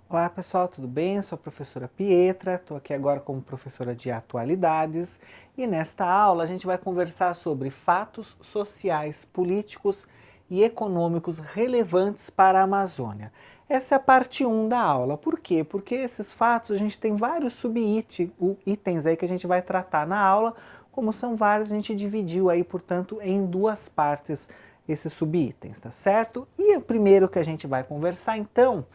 Olá pessoal, tudo bem? Eu sou a professora Pietra, estou aqui agora como professora de atualidades e nesta aula a gente vai conversar sobre fatos sociais, políticos e econômicos relevantes para a Amazônia. Essa é a parte 1 da aula. Por quê? Porque esses fatos a gente tem vários itens aí que a gente vai tratar na aula. Como são vários, a gente dividiu aí, portanto, em duas partes esses subitens, tá certo? E o primeiro que a gente vai conversar então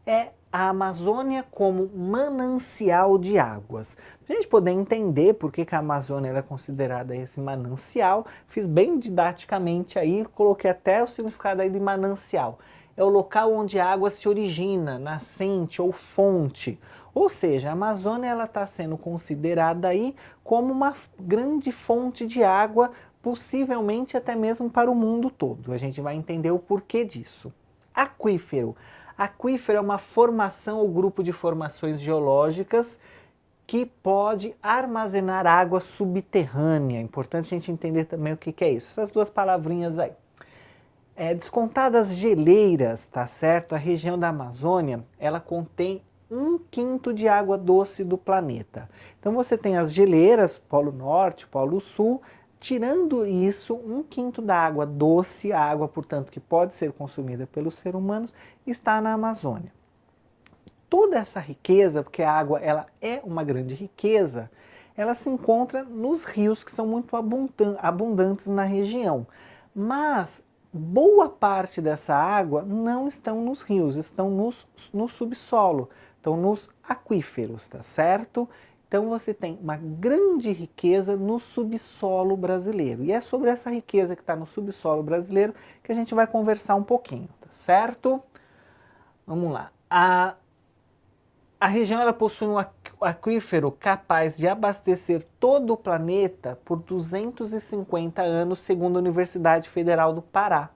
é a Amazônia como manancial de águas. Para a gente poder entender por que a Amazônia é considerada esse manancial, fiz bem didaticamente aí, coloquei até o significado aí de manancial. É o local onde a água se origina, nascente ou fonte. Ou seja, a Amazônia está sendo considerada aí como uma grande fonte de água, possivelmente até mesmo para o mundo todo. A gente vai entender o porquê disso. Aquífero. Aquífero é uma formação ou grupo de formações geológicas que pode armazenar água subterrânea. É importante a gente entender também o que é isso. Essas duas palavrinhas aí. Descontadas geleiras, tá certo? A região da Amazônia, ela contém 1/5 de água doce do planeta. Então você tem as geleiras, Polo Norte, Polo Sul, tirando isso, 1/5 da água doce, a água, portanto, que pode ser consumida pelos seres humanos, está na Amazônia. Toda essa riqueza, porque a água ela é uma grande riqueza, ela se encontra nos rios que são muito abundantes na região. Mas boa parte dessa água não estão nos rios, estão no subsolo, estão nos aquíferos, tá certo? Então você tem uma grande riqueza no subsolo brasileiro. E é sobre essa riqueza que está no subsolo brasileiro que a gente vai conversar um pouquinho, tá certo? Vamos lá. A região ela possui um aquífero capaz de abastecer todo o planeta por 250 anos, segundo a Universidade Federal do Pará. A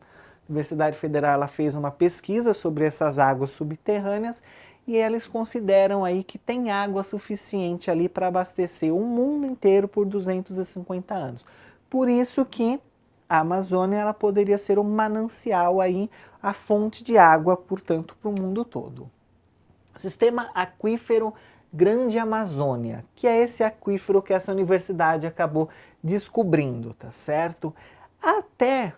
Universidade Federal ela fez uma pesquisa sobre essas águas subterrâneas e eles consideram aí que tem água suficiente ali para abastecer o mundo inteiro por 250 anos. Por isso que a Amazônia ela poderia ser um manancial aí, a fonte de água, portanto, para o mundo todo. Sistema Aquífero Grande Amazônia, que é esse aquífero que essa universidade acabou descobrindo, tá certo? Até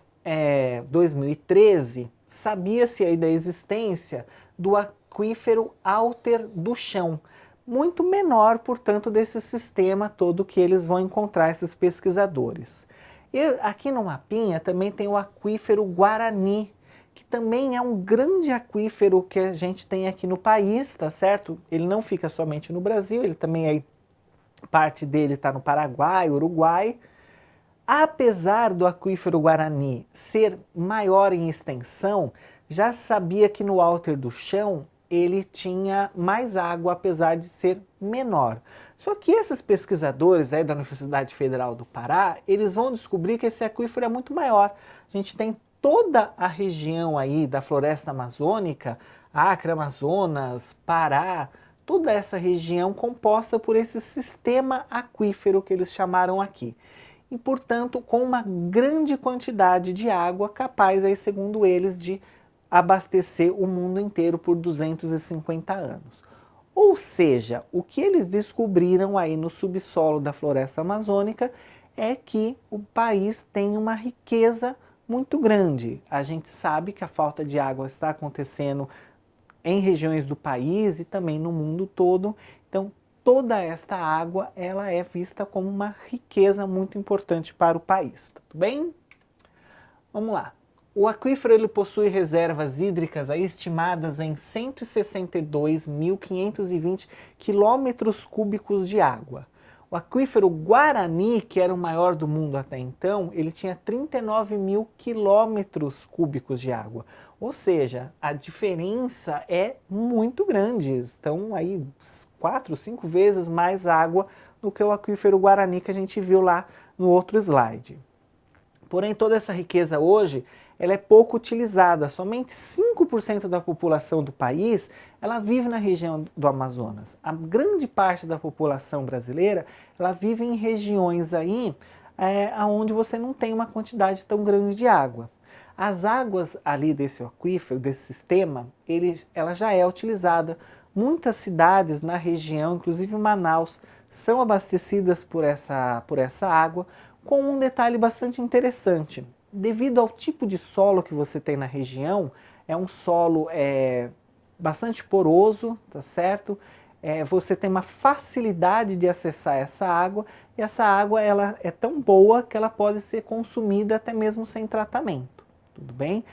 2013, sabia-se aí da existência do aquífero Alter do Chão, muito menor, portanto, desse sistema todo que eles vão encontrar, esses pesquisadores. E aqui no mapinha também tem o aquífero Guarani, que também é um grande aquífero que a gente tem aqui no país, tá certo? Ele não fica somente no Brasil, ele também é parte dele está no Paraguai, Uruguai. Apesar do aquífero Guarani ser maior em extensão, já sabia que no Alter do Chão ele tinha mais água, apesar de ser menor. Só que esses pesquisadores aí da Universidade Federal do Pará, eles vão descobrir que esse aquífero é muito maior. A gente tem toda a região aí da floresta amazônica, Acre, Amazonas, Pará, toda essa região composta por esse sistema aquífero que eles chamaram aqui. E, portanto, com uma grande quantidade de água capaz, aí, segundo eles, de abastecer o mundo inteiro por 250 anos. Ou seja, o que eles descobriram aí no subsolo da floresta amazônica é que o país tem uma riqueza muito grande. A gente sabe que a falta de água está acontecendo em regiões do país e também no mundo todo. Então, toda esta água ela é vista como uma riqueza muito importante para o país. Tudo bem? Vamos lá. O aquífero ele possui reservas hídricas aí estimadas em 162.520 quilômetros cúbicos de água. O aquífero Guarani, que era o maior do mundo até então, ele tinha 39 mil quilômetros cúbicos de água. Ou seja, a diferença é muito grande. Estão aí 4, 5 vezes mais água do que o aquífero Guarani que a gente viu lá no outro slide. Porém, toda essa riqueza hoje ela é pouco utilizada. Somente 5% da população do país ela vive na região do Amazonas. A grande parte da população brasileira ela vive em regiões aí onde você não tem uma quantidade tão grande de água. As águas ali desse aquífero, desse sistema, ela já é utilizada. Muitas cidades na região, inclusive Manaus, são abastecidas por essa água, com um detalhe bastante interessante. Devido ao tipo de solo que você tem na região, é um solo bastante poroso, tá certo? Você tem uma facilidade de acessar essa água, e essa água ela é tão boa que ela pode ser consumida até mesmo sem tratamento, tudo bem?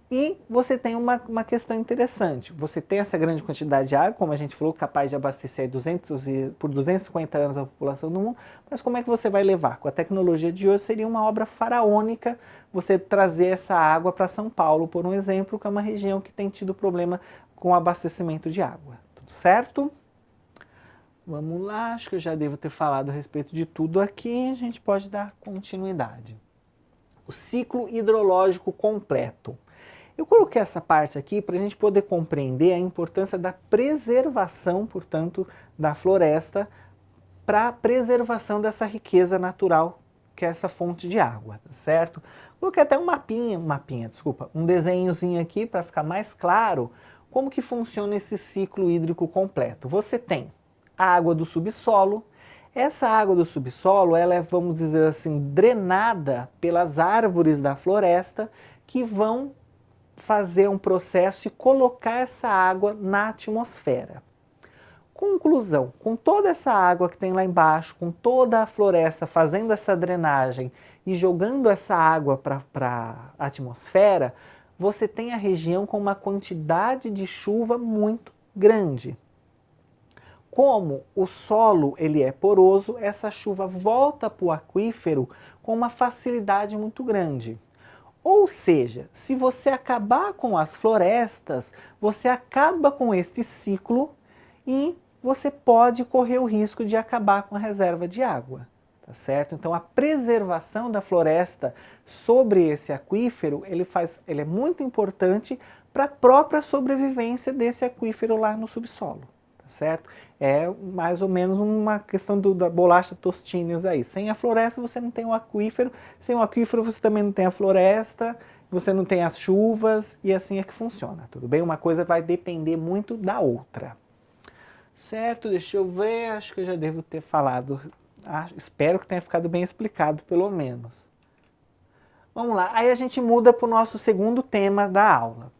E você tem uma questão interessante, você tem essa grande quantidade de água, como a gente falou, capaz de abastecer por 250 anos a população do mundo, mas como é que você vai levar? Com a tecnologia de hoje seria uma obra faraônica você trazer essa água para São Paulo, por um exemplo, que é uma região que tem tido problema com abastecimento de água, tudo certo? Vamos lá, acho que eu já devo ter falado a respeito de tudo aqui, a gente pode dar continuidade. O ciclo hidrológico completo. Eu coloquei essa parte aqui para a gente poder compreender a importância da preservação, portanto, da floresta para a preservação dessa riqueza natural que é essa fonte de água, tá certo? Coloquei até um desenhozinho aqui para ficar mais claro como que funciona esse ciclo hídrico completo. Você tem a água do subsolo. Essa água do subsolo, ela é, vamos dizer assim, drenada pelas árvores da floresta que vão fazer um processo e colocar essa água na atmosfera. Conclusão, com toda essa água que tem lá embaixo, com toda a floresta fazendo essa drenagem e jogando essa água para a atmosfera, você tem a região com uma quantidade de chuva muito grande. Como o solo ele é poroso, essa chuva volta para o aquífero com uma facilidade muito grande. Ou seja, se você acabar com as florestas, você acaba com este ciclo e você pode correr o risco de acabar com a reserva de água, tá certo? Então a preservação da floresta sobre esse aquífero, ele é muito importante para a própria sobrevivência desse aquífero lá no subsolo, tá certo? É mais ou menos uma questão da bolacha Tostines aí. Sem a floresta você não tem o aquífero, sem o aquífero você também não tem a floresta, você não tem as chuvas e assim é que funciona, tudo bem? Uma coisa vai depender muito da outra. Certo, deixa eu ver, acho que eu já devo ter falado, espero que tenha ficado bem explicado pelo menos. Vamos lá, aí a gente muda para o nosso segundo tema da aula,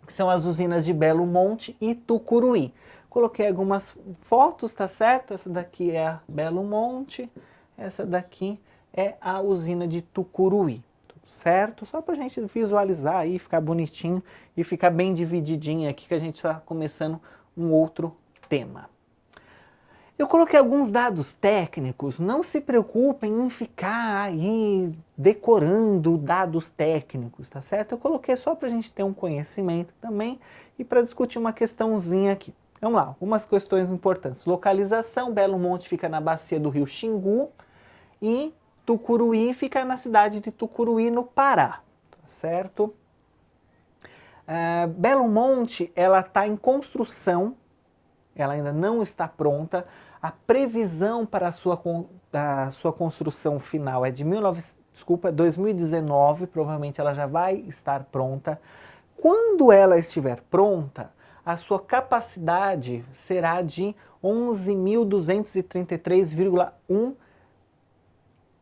que são as usinas de Belo Monte e Tucuruí. Coloquei algumas fotos, tá certo? Essa daqui é a Belo Monte, essa daqui é a usina de Tucuruí, tudo certo? Só para a gente visualizar aí, ficar bonitinho e ficar bem divididinho aqui, que a gente está começando um outro tema. Eu coloquei alguns dados técnicos, não se preocupem em ficar aí decorando dados técnicos, tá certo? Eu coloquei só para a gente ter um conhecimento também e para discutir uma questãozinha aqui. Vamos lá, algumas questões importantes. Localização, Belo Monte fica na bacia do rio Xingu e Tucuruí fica na cidade de Tucuruí, no Pará, tá certo? Belo Monte, ela está em construção, ela ainda não está pronta. A previsão para a sua construção final é de 2019, provavelmente ela já vai estar pronta. Quando ela estiver pronta, a sua capacidade será de 11.233,1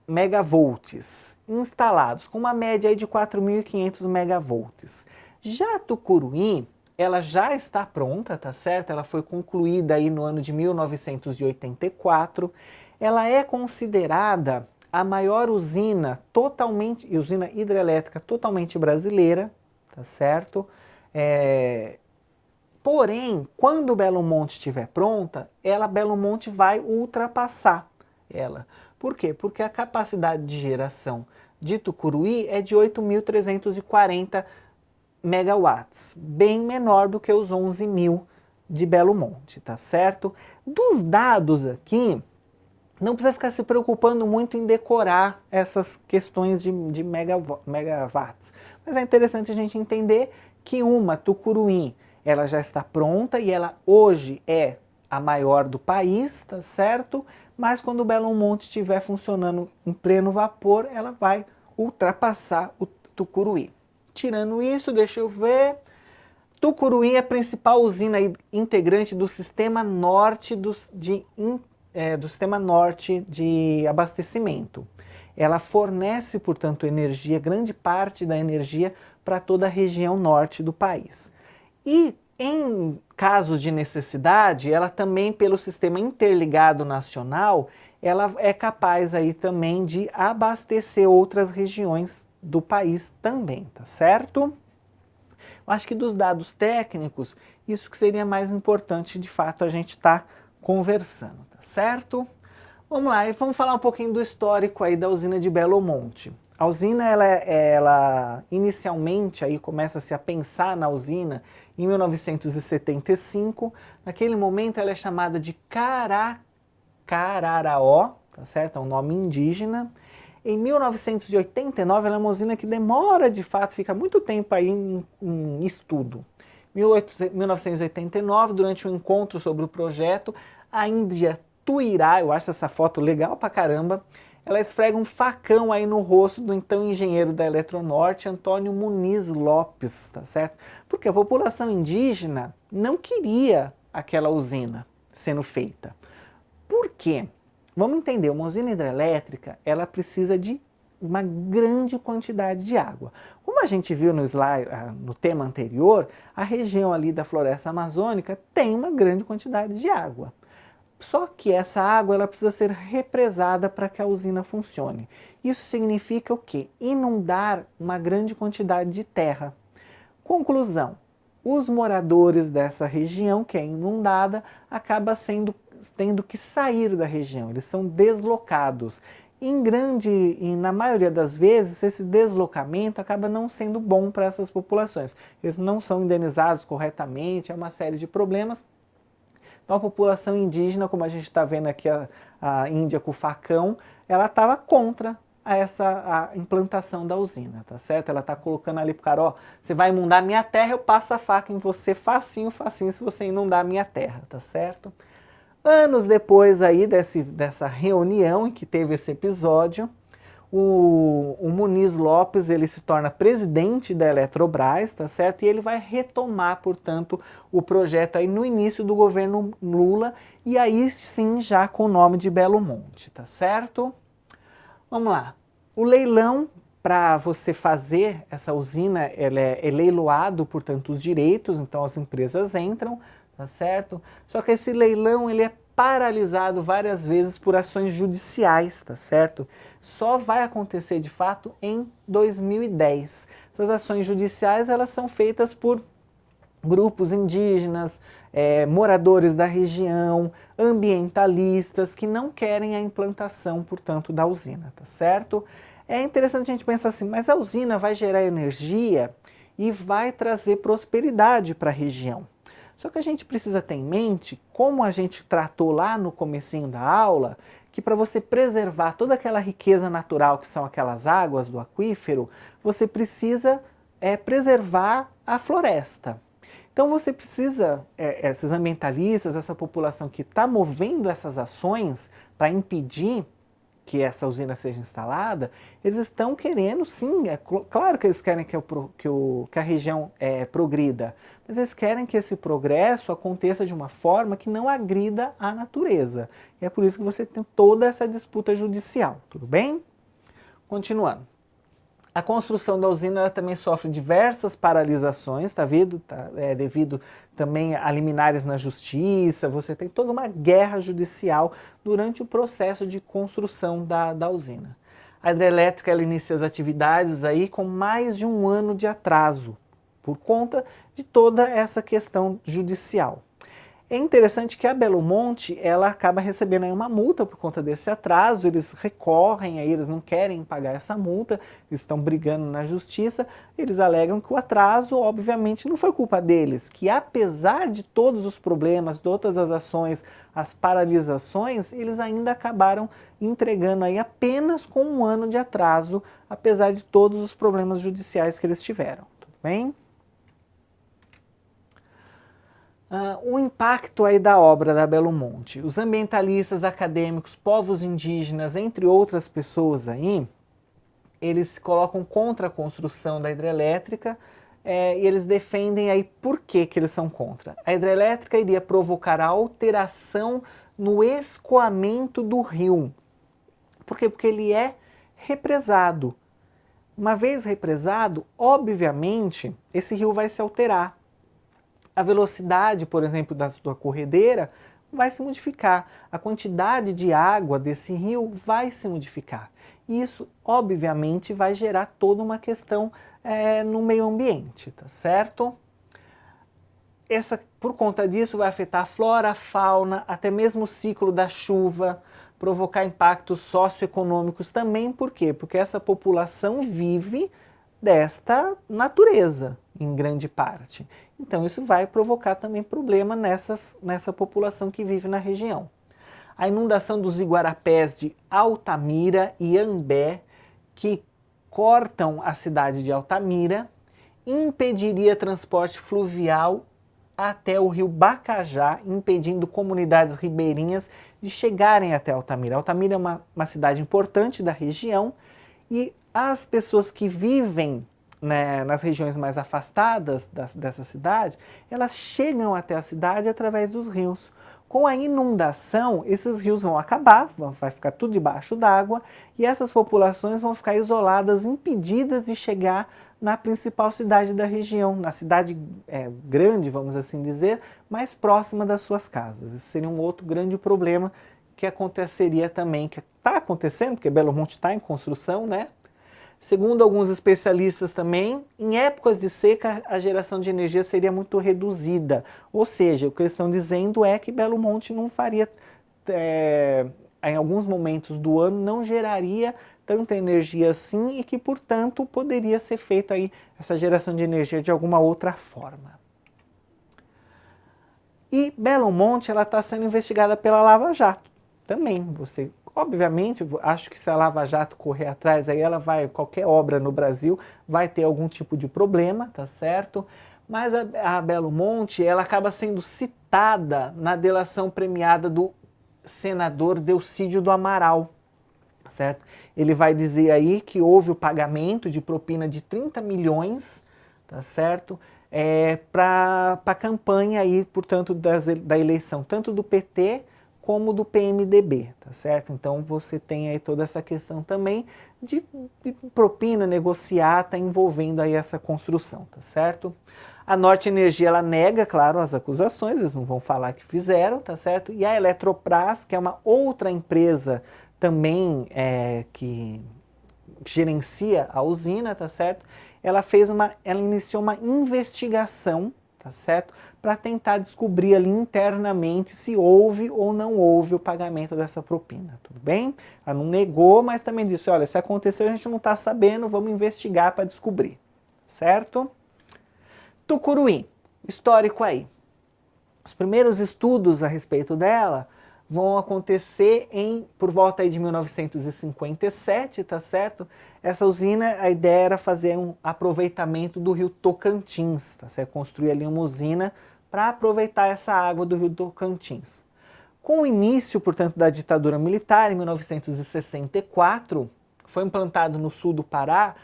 megavolts instalados, com uma média aí de 4.500 megavolts. Já a Tucuruí, ela já está pronta, tá certo? Ela foi concluída aí no ano de 1984. Ela é considerada a maior usina hidrelétrica totalmente brasileira, tá certo? Porém, quando Belo Monte estiver pronta, Belo Monte vai ultrapassar ela. Por quê? Porque a capacidade de geração de Tucuruí é de 8.340 megawatts, bem menor do que os 11.000 de Belo Monte, tá certo? Dos dados aqui, não precisa ficar se preocupando muito em decorar essas questões de megawatts, mas é interessante a gente entender que uma Tucuruí, ela já está pronta e ela hoje é a maior do país, tá certo? Mas quando o Belo Monte estiver funcionando em pleno vapor, ela vai ultrapassar o Tucuruí, tirando isso, deixa eu ver. Tucuruí é a principal usina integrante do sistema norte do sistema norte de abastecimento. Ela fornece, portanto, energia, grande parte da energia para toda a região norte do país. E em casos de necessidade, ela também, pelo sistema interligado nacional, ela é capaz aí também de abastecer outras regiões do país também, tá certo? Eu acho que dos dados técnicos, isso que seria mais importante de fato a gente estar conversando, tá certo? Vamos lá, e vamos falar um pouquinho do histórico aí da usina de Belo Monte. A usina, ela inicialmente aí começa-se a pensar na usina em 1975. Naquele momento ela é chamada de Cararaó, tá certo? É um nome indígena. Em 1989 ela é uma usina que demora de fato, fica muito tempo aí em estudo. Em 1989, durante um encontro sobre o projeto, a Índia Tuirá, eu acho essa foto legal pra caramba, ela esfrega um facão aí no rosto do então engenheiro da Eletronorte, Antônio Muniz Lopes, tá certo? Porque a população indígena não queria aquela usina sendo feita. Por quê? Vamos entender, uma usina hidrelétrica, ela precisa de uma grande quantidade de água. Como a gente viu no slide, no tema anterior, a região ali da floresta amazônica tem uma grande quantidade de água. Só que essa água ela precisa ser represada para que a usina funcione. Isso significa o quê? Inundar uma grande quantidade de terra. Conclusão, os moradores dessa região que é inundada acabam tendo que sair da região, eles são deslocados. E na maioria das vezes, esse deslocamento acaba não sendo bom para essas populações. Eles não são indenizados corretamente, é uma série de problemas. Então a população indígena, como a gente está vendo aqui a Índia com o facão, ela estava contra a implantação da usina, tá certo? Ela está colocando ali pro cara, ó, você vai inundar minha terra, eu passo a faca em você facinho, facinho, se você inundar a minha terra, tá certo? Anos depois aí dessa reunião em que teve esse episódio, o Muniz Lopes ele se torna presidente da Eletrobras, tá certo? E ele vai retomar, portanto, o projeto aí no início do governo Lula, e aí sim já com o nome de Belo Monte, tá certo? Vamos lá. O leilão para você fazer essa usina, é leiloado, portanto, os direitos, então as empresas entram, tá certo? Só que esse leilão ele é paralisado várias vezes por ações judiciais, tá certo? Só vai acontecer de fato em 2010. Essas ações judiciais elas são feitas por grupos indígenas, moradores da região, ambientalistas que não querem a implantação, portanto, da usina, tá certo? É interessante a gente pensar assim, mas a usina vai gerar energia e vai trazer prosperidade para a região. Só que a gente precisa ter em mente, como a gente tratou lá no comecinho da aula, que para você preservar toda aquela riqueza natural que são aquelas águas do aquífero, você precisa preservar a floresta. Então você precisa, esses ambientalistas, essa população que está movendo essas ações para impedir que essa usina seja instalada, eles estão querendo sim, claro que eles querem que a região progrida, mas eles querem que esse progresso aconteça de uma forma que não agrida a natureza. E é por isso que você tem toda essa disputa judicial, tudo bem? Continuando. A construção da usina ela também sofre diversas paralisações, tá vendo? Devido também a liminares na justiça, você tem toda uma guerra judicial durante o processo de construção da usina. A hidrelétrica ela inicia as atividades aí com mais de um ano de atraso, por conta de toda essa questão judicial. É interessante que a Belo Monte, ela acaba recebendo aí uma multa por conta desse atraso, eles recorrem aí, eles não querem pagar essa multa, eles estão brigando na justiça, eles alegam que o atraso, obviamente, não foi culpa deles, que apesar de todos os problemas, todas as ações, as paralisações, eles ainda acabaram entregando aí apenas com um ano de atraso, apesar de todos os problemas judiciais que eles tiveram, tudo bem? O impacto aí da obra da Belo Monte. Os ambientalistas, acadêmicos, povos indígenas, entre outras pessoas aí, eles se colocam contra a construção da hidrelétrica e eles defendem aí por que eles são contra. A hidrelétrica iria provocar a alteração no escoamento do rio. Por quê? Porque ele é represado. Uma vez represado, obviamente, esse rio vai se alterar. A velocidade, por exemplo, da sua corredeira vai se modificar. A quantidade de água desse rio vai se modificar. E isso, obviamente, vai gerar toda uma questão no meio ambiente, tá certo? Por conta disso, vai afetar a flora, a fauna, até mesmo o ciclo da chuva, provocar impactos socioeconômicos também. Por quê? Porque essa população vive desta natureza, em grande parte. Então isso vai provocar também problema nessa população que vive na região. A inundação dos iguarapés de Altamira e Ambé, que cortam a cidade de Altamira, impediria transporte fluvial até o rio Bacajá, impedindo comunidades ribeirinhas de chegarem até Altamira. Altamira é uma cidade importante da região e as pessoas que vivem nas regiões mais afastadas dessa cidade, elas chegam até a cidade através dos rios. Com a inundação, esses rios vão acabar, vai ficar tudo debaixo d'água e essas populações vão ficar isoladas, impedidas de chegar na principal cidade da região, na cidade grande, vamos assim dizer, mais próxima das suas casas. Isso seria um outro grande problema que aconteceria também, que está acontecendo, porque Belo Monte está em construção, né? Segundo alguns especialistas também, em épocas de seca a geração de energia seria muito reduzida. Ou seja, o que eles estão dizendo é que Belo Monte não faria, em alguns momentos do ano, não geraria tanta energia assim e que, portanto, poderia ser feita aí essa geração de energia de alguma outra forma. E Belo Monte está sendo investigada pela Lava Jato também. Obviamente, acho que se a Lava Jato correr atrás, aí qualquer obra no Brasil vai ter algum tipo de problema, tá certo? Mas a Belo Monte, ela acaba sendo citada na delação premiada do senador Delcídio do Amaral, certo? Ele vai dizer aí que houve o pagamento de propina de 30 milhões, tá certo? Para a campanha aí, portanto, da eleição, tanto do PT como do PMDB, tá certo? Então você tem aí toda essa questão também de propina, negociata, envolvendo aí essa construção, tá certo? A Norte Energia, ela nega, claro, as acusações, eles não vão falar que fizeram, tá certo? E a Eletrobras, que é uma outra empresa também que gerencia a usina, tá certo? Ela iniciou uma investigação, tá certo? Para tentar descobrir ali internamente se houve ou não houve o pagamento dessa propina, tudo bem? Ela não negou, mas também disse, olha, se aconteceu a gente não está sabendo, vamos investigar para descobrir, certo? Tucuruí, histórico aí. Os primeiros estudos a respeito dela vão acontecer por volta aí de 1957, tá certo? Essa usina, a ideia era fazer um aproveitamento do rio Tocantins, tá certo? Construir ali uma usina para aproveitar essa água do rio Tocantins. Com o início, portanto, da ditadura militar, em 1964, foi implantado no sul do Pará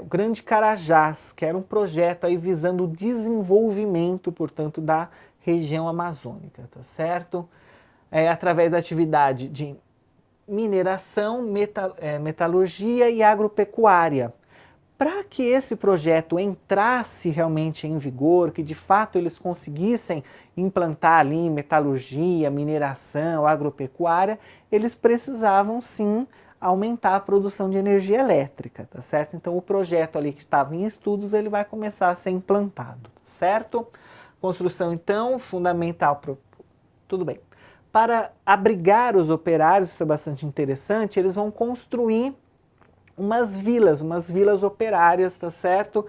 o Grande Carajás, que era um projeto aí visando o desenvolvimento, portanto, da região amazônica, tá certo? Através da atividade de mineração, metalurgia e agropecuária. Para que esse projeto entrasse realmente em vigor, que de fato eles conseguissem implantar ali metalurgia, mineração, agropecuária, eles precisavam sim aumentar a produção de energia elétrica, tá certo? Então o projeto ali que estava em estudos, ele vai começar a ser implantado, certo? Construção então fundamental, tudo bem. Para abrigar os operários, isso é bastante interessante, eles vão construir umas vilas operárias, tá certo?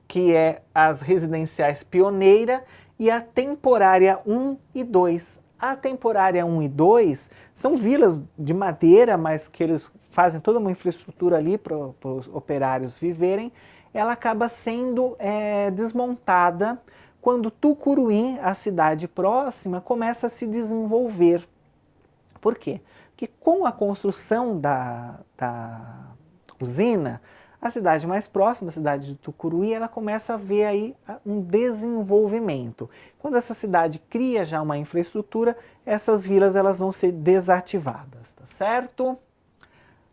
Que é as residenciais Pioneira e a Temporária 1 e 2. A Temporária 1 e 2 são vilas de madeira, mas que eles fazem toda uma infraestrutura ali para os operários viverem. Ela acaba sendo desmontada quando Tucuruí, a cidade próxima, começa a se desenvolver. Por quê? Porque com a construção usina, a cidade mais próxima, a cidade de Tucuruí, ela começa a ver aí um desenvolvimento. Quando essa cidade cria já uma infraestrutura, essas vilas elas vão ser desativadas, tá certo?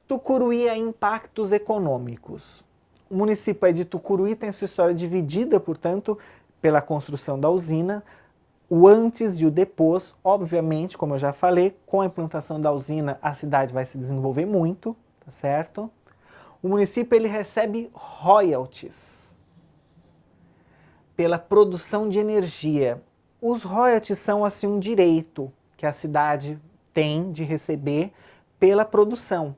Tucuruí é impactos econômicos. O município de Tucuruí tem sua história dividida, portanto, pela construção da usina, o antes e o depois. Obviamente, como eu já falei, com a implantação da usina, a cidade vai se desenvolver muito, tá certo? O município ele recebe royalties pela produção de energia. Os royalties são assim um direito que a cidade tem de receber pela produção.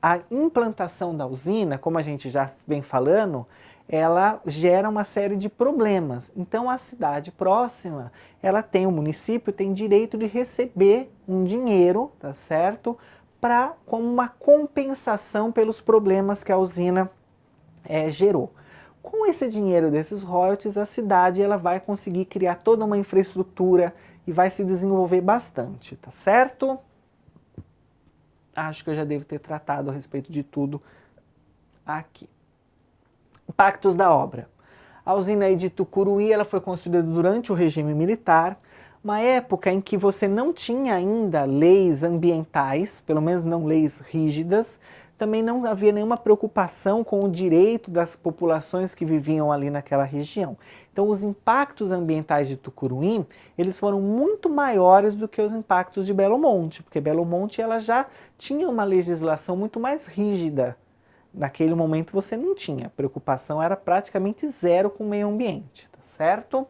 A implantação da usina, como a gente já vem falando, ela gera uma série de problemas. Então a cidade próxima, o município tem direito de receber um dinheiro, tá certo? Como uma compensação pelos problemas que a usina gerou. Com esse dinheiro desses royalties, a cidade ela vai conseguir criar toda uma infraestrutura e vai se desenvolver bastante, tá certo? Acho que eu já devo ter tratado a respeito de tudo aqui. Impactos da obra. A usina de Tucuruí ela foi construída durante o regime militar, uma época em que você não tinha ainda leis ambientais, pelo menos não leis rígidas, também não havia nenhuma preocupação com o direito das populações que viviam ali naquela região. Então os impactos ambientais de Tucuruí, eles foram muito maiores do que os impactos de Belo Monte, porque Belo Monte ela já tinha uma legislação muito mais rígida. Naquele momento você não tinha, a preocupação era praticamente zero com o meio ambiente, tá certo?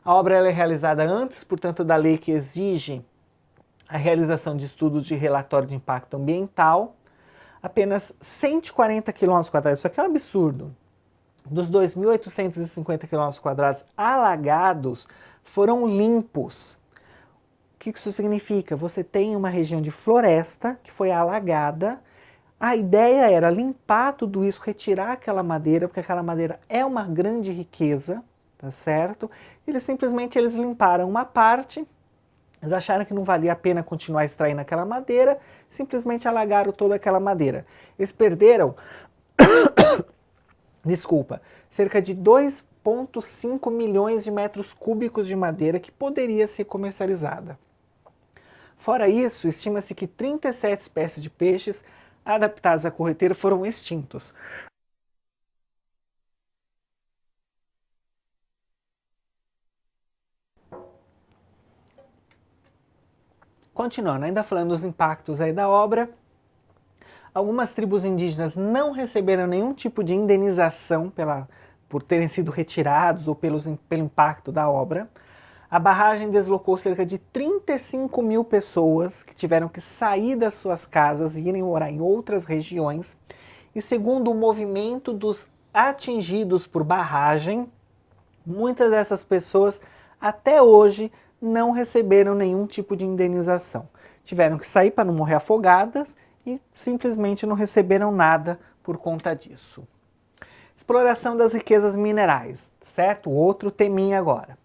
A obra ela é realizada antes, portanto, da lei que exige a realização de estudos de relatório de impacto ambiental. Apenas 140 km², isso aqui é um absurdo. Dos 2.850 km² alagados, foram limpos. O que isso significa? Você tem uma região de floresta que foi alagada. A ideia era limpar tudo isso, retirar aquela madeira, porque aquela madeira é uma grande riqueza, tá certo? Eles limparam uma parte, eles acharam que não valia a pena continuar extraindo aquela madeira, simplesmente alagaram toda aquela madeira. Eles perderam, cerca de 2,5 milhões de metros cúbicos de madeira que poderia ser comercializada. Fora isso, estima-se que 37 espécies de peixes adaptados à correnteza foram extintos. Continuando, ainda falando dos impactos aí da obra, algumas tribos indígenas não receberam nenhum tipo de indenização por terem sido retirados ou pelo impacto da obra. A barragem deslocou cerca de 35 mil pessoas que tiveram que sair das suas casas e irem morar em outras regiões. E segundo o movimento dos atingidos por barragem, muitas dessas pessoas até hoje não receberam nenhum tipo de indenização. Tiveram que sair para não morrer afogadas e simplesmente não receberam nada por conta disso. Exploração das riquezas minerais, certo? Outro teminha agora.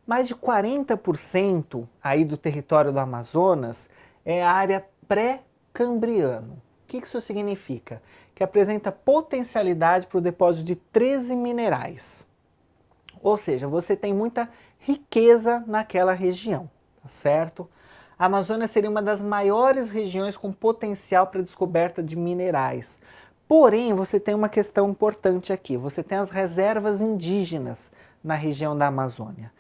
Mais de 40% aí do território do Amazonas é a área pré-cambriano. O que isso significa? Que apresenta potencialidade para o depósito de 13 minerais. Ou seja, você tem muita riqueza naquela região, tá certo? A Amazônia seria uma das maiores regiões com potencial para descoberta de minerais. Porém, você tem uma questão importante aqui. Você tem as reservas indígenas na região da Amazônia.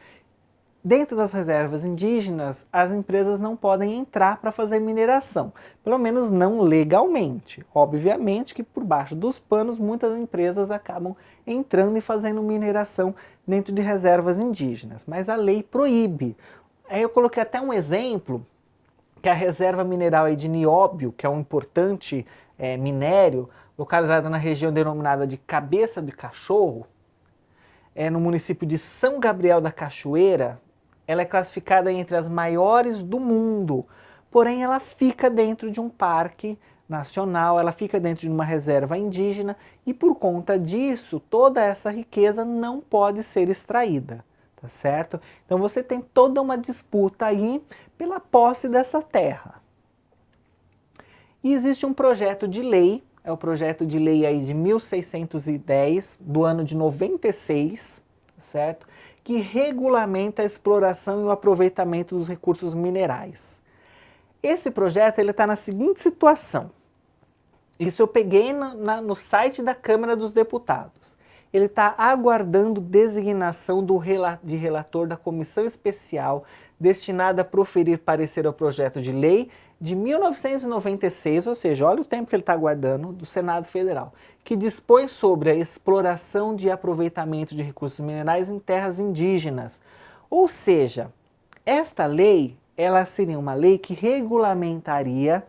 Dentro das reservas indígenas, as empresas não podem entrar para fazer mineração, pelo menos não legalmente. Obviamente que por baixo dos panos muitas empresas acabam entrando e fazendo mineração dentro de reservas indígenas, mas a lei proíbe. Aí eu coloquei até um exemplo, que é a reserva mineral de nióbio, que é um importante minério, localizada na região denominada de Cabeça de Cachorro, no município de São Gabriel da Cachoeira. Ela é classificada entre as maiores do mundo, porém ela fica dentro de um parque nacional, ela fica dentro de uma reserva indígena e por conta disso toda essa riqueza não pode ser extraída, tá certo? Então você tem toda uma disputa aí pela posse dessa terra. E existe um projeto de lei é o projeto de lei aí de 1610, do ano de 96, certo? Que regulamenta a exploração e o aproveitamento dos recursos minerais. Esse projeto está na seguinte situação. Isso eu peguei no site da Câmara dos Deputados. Ele está aguardando designação de relator da comissão especial destinada a proferir parecer ao projeto de lei de 1996, ou seja, olha o tempo que ele está aguardando, do Senado Federal, que dispõe sobre a exploração de aproveitamento de recursos minerais em terras indígenas. Ou seja, esta lei, ela seria uma lei que regulamentaria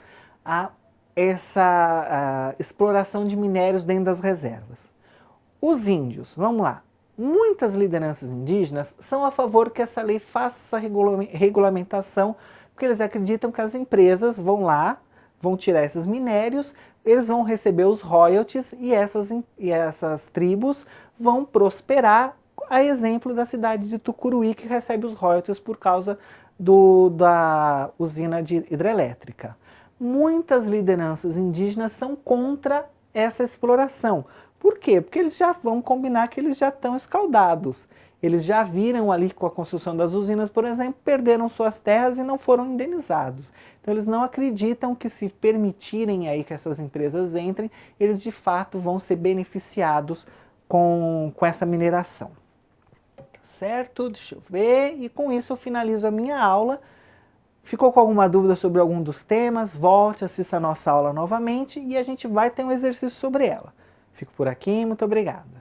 essa exploração de minérios dentro das reservas. Os índios, vamos lá, muitas lideranças indígenas são a favor que essa lei faça essa regulamentação, porque eles acreditam que as empresas vão lá, vão tirar esses minérios, eles vão receber os royalties e essas tribos vão prosperar, a exemplo da cidade de Tucuruí, que recebe os royalties por causa da usina hidrelétrica. Muitas lideranças indígenas são contra essa exploração. Por quê? Porque eles já vão combinar que eles já estão escaldados. Eles já viram ali com a construção das usinas, por exemplo, perderam suas terras e não foram indenizados. Então eles não acreditam que se permitirem aí que essas empresas entrem, eles de fato vão ser beneficiados com essa mineração. Certo? Deixa eu ver. E com isso eu finalizo a minha aula. Ficou com alguma dúvida sobre algum dos temas? Volte, assista a nossa aula novamente e a gente vai ter um exercício sobre ela. Fico por aqui, muito obrigada.